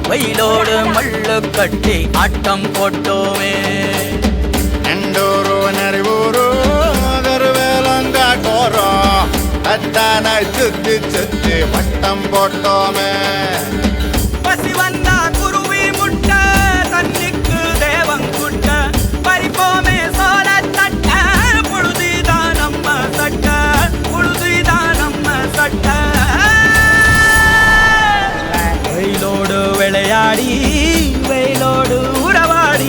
வெயிலோடு மல்லு கட்டி ஆட்டம் போட்டோமே. எண்டூரு நெறிவூரு கருவேலங்காட்டோரம் அத்தான சுத்தி சுத்தி வட்டம் போட்டோமே. பசி வந்து